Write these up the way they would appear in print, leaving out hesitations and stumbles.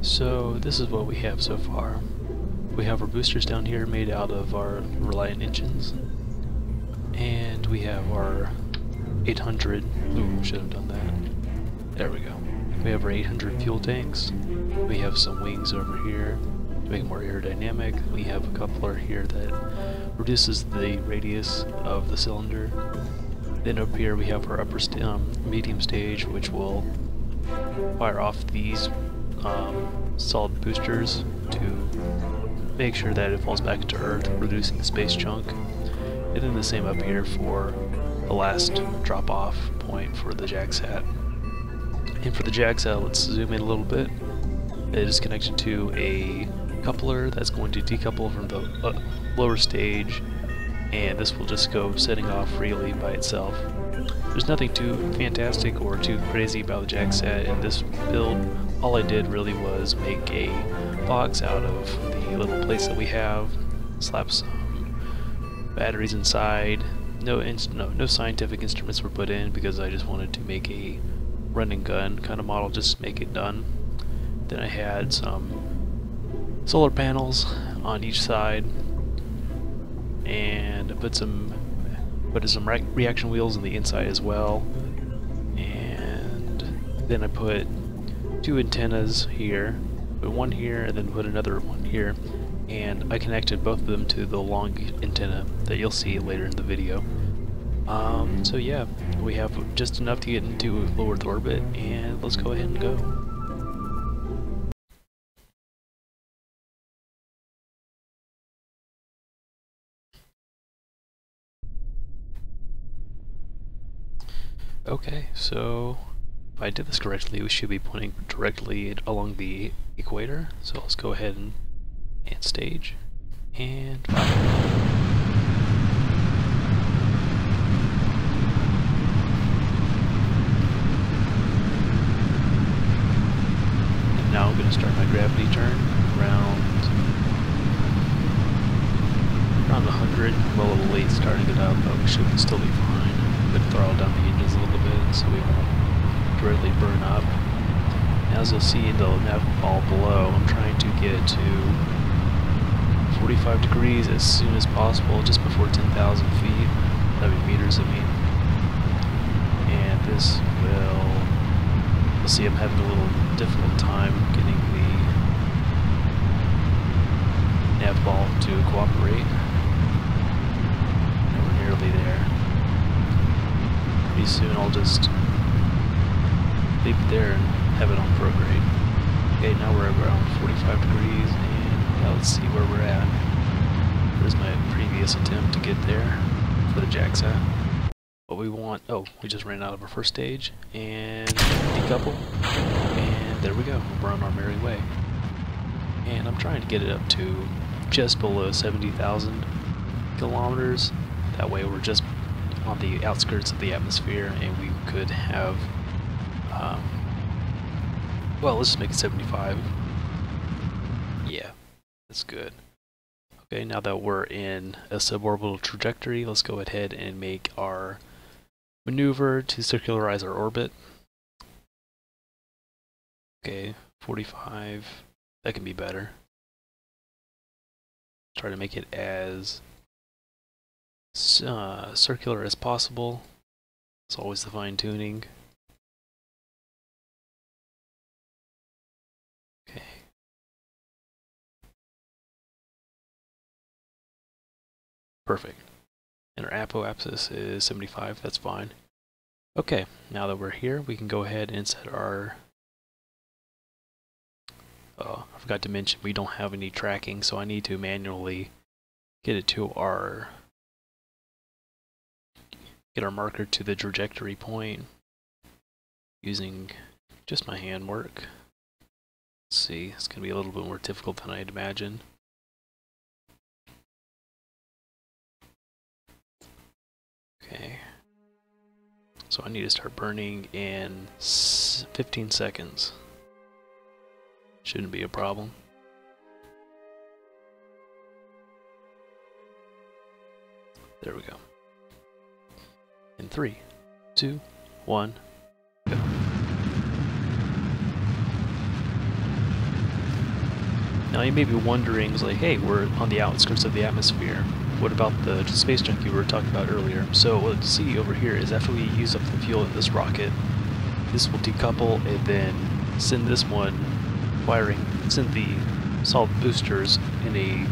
So this is what we have so far. We have our boosters down here made out of our Reliant engines, and we have our 800. Ooh, should have done that. There we go. We have our 800 fuel tanks. We have some wings over here to make it more aerodynamic. We have a coupler here that reduces the radius of the cylinder. Then up here we have our medium stage, which will fire off these solid boosters to make sure that it falls back into Earth, reducing the space junk. And then the same up here for the last drop-off point for the JagSat. And for the JagSat, let's zoom in a little bit. It is connected to a coupler that's going to decouple from the lower stage, and this will just go setting off freely by itself. There's nothing too fantastic or too crazy about the JagSat in this build. All I did really was make a box out of the little place that we have, slap some batteries inside. No scientific instruments were put in because I just wanted to make a run and gun kind of model, just make it done. Then I had some solar panels on each side, and I put some reaction wheels on the inside as well. And then I put two antennas here, put one here, and then put another one here. And I connected both of them to the long antenna that you'll see later in the video. So yeah, we have just enough to get into low Earth orbit, and let's go ahead and go. Okay, so if I did this correctly, we should be pointing directly along the equator. So let's go ahead and stage and fire. Now I'm going to start my gravity turn around 100. We're a little late starting it up, but we should still be fine. I'm going to throttle down the engines a little bit so we won't directly burn up. As you'll see in the nav ball below, I'm trying to get to 45 degrees as soon as possible, just before 10,000 feet. I mean meters, I mean. And this will... You'll see I'm having a little difficult time getting the nav ball to cooperate. And we're nearly there. Pretty soon I'll just leave it there and have it on prograde. Okay, now we're around 45 degrees, and now let's see where we're at. There's my previous attempt to get there for the JagSat. What we want, oh, we just ran out of our first stage, and decouple, and there we go, we're on our merry way. And I'm trying to get it up to just below 70,000 kilometers. That way we're just on the outskirts of the atmosphere, and we could have, well, let's just make it 75. Yeah, that's good. Okay, now that we're in a suborbital trajectory, let's go ahead and make our maneuver to circularize our orbit. Okay, 45. That can be better. Try to make it as circular as possible. It's always the fine tuning. Okay. Perfect. And our apoapsis is 75, that's fine. Okay, now that we're here, we can go ahead and set our... I forgot to mention, we don't have any tracking, so I need to manually get it to our... get our marker to the trajectory point using just my handwork. Let's see, it's going to be a little bit more difficult than I'd imagined. Okay, so I need to start burning in 15 seconds. Shouldn't be a problem. There we go. In 3, 2, 1, go. Now you may be wondering, like, hey, we're on the outskirts of the atmosphere. What about the space junk you were talking about earlier? So what you see over here is after we use up the fuel in this rocket, this will decouple and then send this one send the solid boosters in a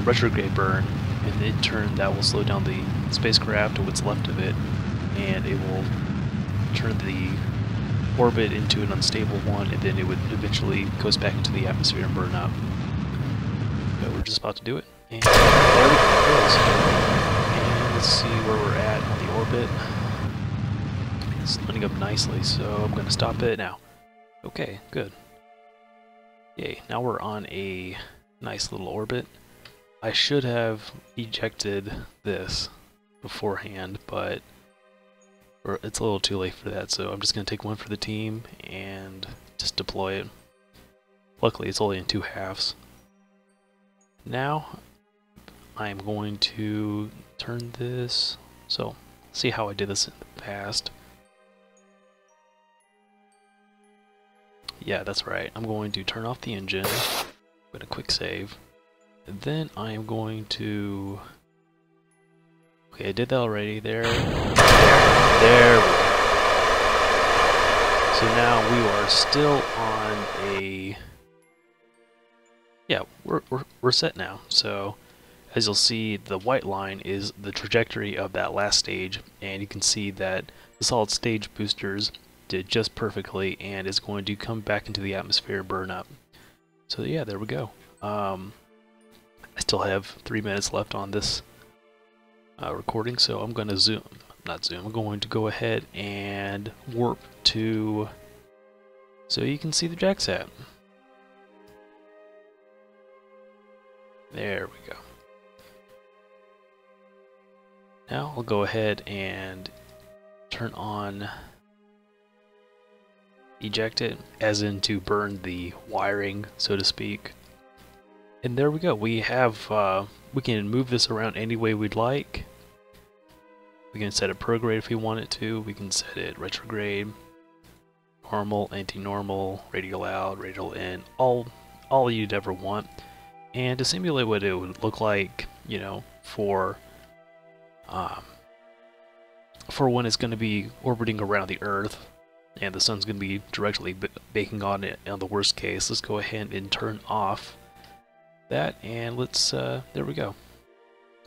retrograde burn, and in turn that will slow down the spacecraft to what's left of it, and it will turn the orbit into an unstable one, and then it would eventually goes back into the atmosphere and burn up. But we're just about to do it, and there it goes. And let's see where we're at on the orbit. It's lining up nicely, so I'm going to stop it now. Okay, good. Yay, now we're on a nice little orbit. I should have ejected this beforehand, but it's a little too late for that, so I'm just going to take one for the team and just deploy it. Luckily, it's only in 2 halves. Now, I'm going to turn this, so see how I did this in the past. Yeah, that's right. I'm going to turn off the engine. I'm going to quick save. And then I am going to... Okay, I did that already. There we go. So now we are still on a... Yeah, we're set now. So, as you'll see, the white line is the trajectory of that last stage, and you can see that the solid stage boosters did just perfectly and is going to come back into the atmosphere and burn up. So yeah, there we go. I still have 3 minutes left on this recording, so I'm going to I'm going to go ahead and warp to so you can see the JagSat. There we go. Now I'll go ahead and turn on eject it, as in to burn the wiring, so to speak. And there we go. We have we can move this around any way we'd like. We can set it prograde if we want it to. We can set it retrograde, normal, anti-normal, radial out, radial in, all you'd ever want. And to simulate what it would look like, you know, for when it's going to be orbiting around the Earth and the sun's going to be directly baking on it. On the worst case, let's go ahead and turn off that, and let's there we go.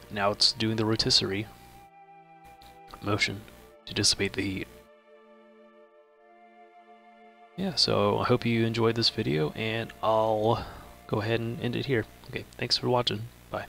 Now it's doing the rotisserie motion to dissipate the heat. Yeah, so I hope you enjoyed this video, and I'll go ahead and end it here. Okay, thanks for watching. Bye.